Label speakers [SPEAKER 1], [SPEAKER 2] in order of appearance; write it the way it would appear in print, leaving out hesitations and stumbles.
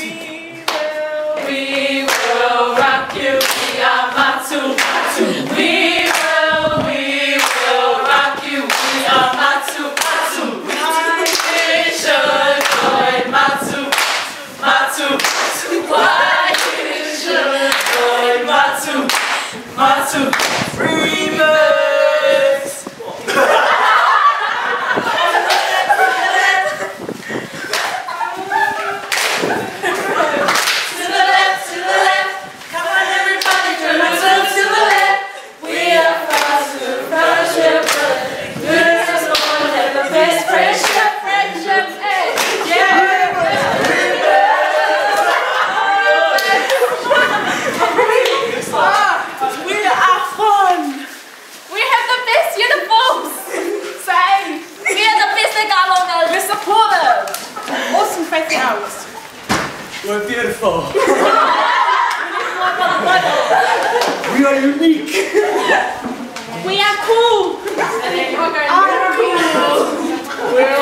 [SPEAKER 1] We will rock you. We are Matsu. We will rock you. We are Matsu. We should join Matsu. Why you should join Matsu. Remix.
[SPEAKER 2] We're beautiful. We are unique.
[SPEAKER 1] We are cool. And then you're going to be cool.
[SPEAKER 2] We're